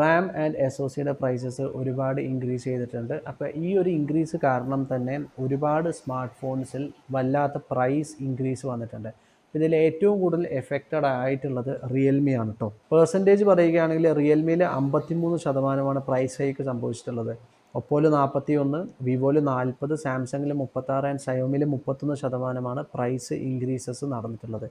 Ram and എസ്ഒസിയുടെ prices ഒരുപാട് increase ചെയ്തിട്ടുണ്ട്. അപ്പോൾ ഈ ഒരു ഇൻക്രീസ് കാരണം തന്നെ ഒരുപാട് സ്മാർട്ട് ഫോൺസിൽ വല്ലാത്ത പ്രൈസ് ഇൻക്രീസ് വന്നിട്ടുണ്ട്. ഇതിൽ ഏറ്റവും കൂടുതൽ എഫക്റ്റഡ് ആയിട്ടുള്ളത് റിയൽമി ആണ് കേട്ടോ. പെർസെൻറ്റേജ് പറയുകയാണെങ്കിൽ റിയൽമിയിൽ 53% പ്രൈസ് ഹൈക്ക് സംഭവിച്ചിട്ടുള്ളത്. ഒപ്പോയിൽ 41, വിവോയിൽ 40, സാംസങ്ങിൽ 36 ആൻഡ് ഷയോമിയിൽ 31% പ്രൈസ് ഇൻക്രീസസ് നടന്നിട്ടുള്ളത്.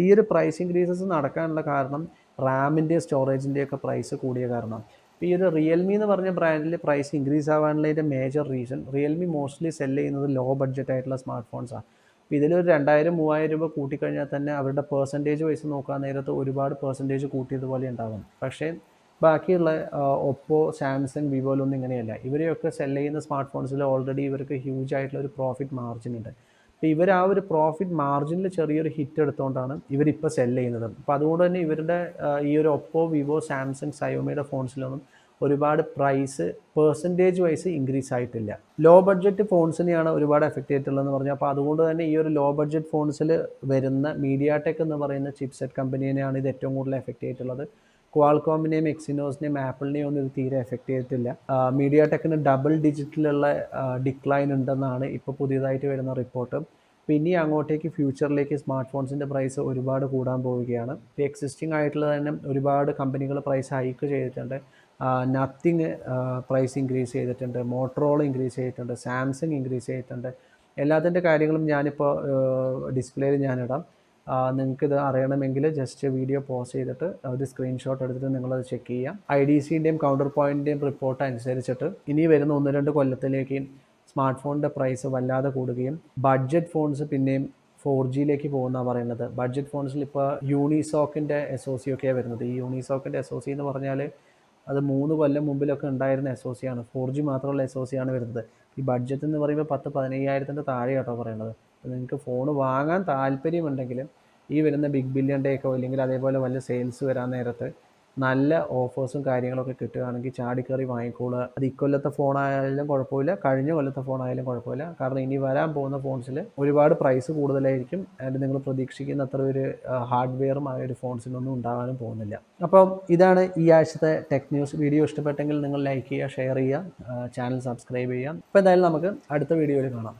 ഈ ഒരു പ്രൈസ് ഇൻക്രീസസ് നടക്കാനുള്ള കാരണം റാമിൻ്റെയും സ്റ്റോറേജിൻ്റെയൊക്കെ പ്രൈസ് കൂടിയ കാരണം. ഇപ്പോൾ ഈ ഒരു റിയൽമി എന്ന് പറഞ്ഞ ബ്രാൻഡിൽ പ്രൈസ് ഇൻക്രീസ് ആവാനുള്ളതിൻ്റെ major reason Realme mostly sell ചെയ്യുന്നത് ലോ ബഡ്ജറ്റ് ആയിട്ടുള്ള സ്മാർട്ട് ഫോൺസാണ്. അപ്പോൾ ഇതിലൊരു 2000-3000 രൂപ കൂട്ടിക്കഴിഞ്ഞാൽ തന്നെ അവരുടെ പെർസെൻറ്റേജ് വൈസ് നോക്കാൻ നേരത്ത് ഒരുപാട് പെർസെൻറ്റേജ് കൂട്ടിയതുപോലെ ഉണ്ടാകും. പക്ഷേ ബാക്കിയുള്ള ഒപ്പോ, സാംസങ്, വിവോയിലൊന്നും ഇങ്ങനെയല്ല. ഇവരെയൊക്കെ സെല്ല് ചെയ്യുന്ന സ്മാർട്ട് ഫോൺസിൽ ഓൾറെഡി ഇവർക്ക് ഹ്യൂജ് ആയിട്ടുള്ള ഒരു പ്രോഫിറ്റ് മാർജിൻ ഉണ്ട്. അപ്പോൾ ഇവർ ആ ഒരു പ്രോഫിറ്റ് മാർജിനിൽ ചെറിയൊരു ഹിറ്റ് എടുത്തുകൊണ്ടാണ് ഇവരിപ്പോൾ സെല്ല് ചെയ്യുന്നത്. അപ്പോൾ അതുകൊണ്ട് തന്നെ ഇവരുടെ ഈ ഒരു ഒപ്പോ, വിവോ, സാംസങ്, ഷയോമിയുടെ ഫോൺസിലൊന്നും ഒരുപാട് പ്രൈസ് പെർസെൻറ്റേജ് വൈസ് ഇൻക്രീസ് ആയിട്ടില്ല. ലോ ബഡ്ജറ്റ് ഫോൺസിനെയാണ് ഒരുപാട് എഫക്റ്റ് ചെയ്തിട്ടുള്ളതെന്ന് പറഞ്ഞാൽ. അപ്പോൾ അതുകൊണ്ട് തന്നെ ഈ ഒരു ലോ ബഡ്ജറ്റ് ഫോൺസിൽ വരുന്ന മീഡിയാടെക് എന്ന് പറയുന്ന ചിപ്സെറ്റ് കമ്പനീനെയാണ് ഇത് ഏറ്റവും കൂടുതൽ എഫക്റ്റ് ചെയ്തിട്ടുള്ളത്. ക്വാൾകോമിനെയും എക്സിനോസിനെയും ആപ്പിളിനെയും ഒന്നും ഇത് തീരെ എഫക്റ്റ് ചെയ്തിട്ടില്ല. മീഡിയാടെക്കിന് ഡബിൾ ഡിജിറ്റിലുള്ള ഡിക്ലൈൻ ഉണ്ടെന്നാണ് ഇപ്പോൾ പുതിയതായിട്ട് വരുന്ന റിപ്പോർട്ട്. പിന്നെ അങ്ങോട്ടേക്ക് ഫ്യൂച്ചറിലേക്ക് സ്മാർട്ട് ഫോൺസിൻ്റെ പ്രൈസ് ഒരുപാട് കൂടാൻ പോവുകയാണ്. ഇപ്പോൾ എക്സിസ്റ്റിംഗ് ആയിട്ടുള്ള തന്നെ ഒരുപാട് കമ്പനികൾ പ്രൈസ് ഹൈക്ക് ചെയ്തിട്ടുണ്ട്. നത്തിങ് പ്രൈസ് ഇൻക്രീസ് ചെയ്തിട്ടുണ്ട്, മോട്ടറോള ഇൻക്രീസ് ചെയ്തിട്ടുണ്ട്, സാംസങ് ഇൻക്രീസ് ചെയ്തിട്ടുണ്ട്. എല്ലാത്തിൻ്റെ കാര്യങ്ങളും ഞാനിപ്പോൾ ഡിസ്പ്ലേയിൽ ഞാനിടാം. നിങ്ങൾക്കിത് അറിയണമെങ്കിൽ ജസ്റ്റ് വീഡിയോ പോസ് ചെയ്തിട്ട് ഒരു സ്ക്രീൻഷോട്ട് എടുത്തിട്ട് നിങ്ങളത് ചെക്ക് ചെയ്യാം. IDCൻ്റെയും കൗണ്ടർ പോയിൻ്റിൻ്റെയും റിപ്പോർട്ട് അനുസരിച്ചിട്ട് ഇനി വരുന്ന 1-2 കൊല്ലത്തിലേക്ക് സ്മാർട്ട് ഫോണിൻ്റെ പ്രൈസ് വല്ലാതെ കൂടുകയും ബഡ്ജറ്റ് ഫോൺസ് പിന്നെയും 4Gയിലേക്ക് പോകുന്നതാണ് പറയുന്നത്. ബഡ്ജറ്റ് ഫോൺസിൽ ഇപ്പോൾ യൂണിസോക്കിൻ്റെ SoC ഒക്കെയാണ് വരുന്നത്. ഈ യൂണിസോക്കിൻ്റെ SoC എന്ന് പറഞ്ഞാൽ അത് 3 കൊല്ലം മുമ്പിലൊക്കെ ഉണ്ടായിരുന്ന SoC ആണ്. 4G മാത്രമുള്ള SoC ആണ് വരുന്നത്. ഈ ബഡ്ജറ്റ് എന്ന് പറയുമ്പോൾ 10-15,000 താഴെ കേട്ടോ പറയുന്നത്. അപ്പോൾ നിങ്ങൾക്ക് ഫോൺ വാങ്ങാൻ താല്പര്യമുണ്ടെങ്കിൽ ഈ വരുന്ന ബിഗ് ബില്യൺ ഡേക്കോ അല്ലെങ്കിൽ അതേപോലെ വല്ല സെയിൽസ് വരാൻ നേരത്ത് നല്ല ഓഫേഴ്സും കാര്യങ്ങളൊക്കെ കിട്ടുകയാണെങ്കിൽ ചാടിക്കറി വാങ്ങിക്കോളുക. അത് ഇക്കൊല്ലത്തെ ഫോണായാലും കുഴപ്പമില്ല, കഴിഞ്ഞ കൊല്ലത്തെ ഫോണായാലും കുഴപ്പമില്ല. കാരണം ഇനി വരാൻ പോകുന്ന ഫോൺസിൽ ഒരുപാട് പ്രൈസ് കൂടുതലായിരിക്കും. ആൻഡ് നിങ്ങൾ പ്രതീക്ഷിക്കുന്ന അത്ര ഒരു ഹാർഡ്വെയറും ആ ഒരു ഫോൺസിനൊന്നും ഉണ്ടാകാനും പോകുന്നില്ല. അപ്പം ഇതാണ് ഈ ആഴ്ചത്തെ ടെക് ന്യൂസ്. വീഡിയോ ഇഷ്ടപ്പെട്ടെങ്കിൽ നിങ്ങൾ ലൈക്ക് ചെയ്യുക, ഷെയർ ചെയ്യുക, ചാനൽ സബ്സ്ക്രൈബ് ചെയ്യുക. അപ്പോൾ എന്തായാലും നമുക്ക് അടുത്ത വീഡിയോയിൽ കാണാം.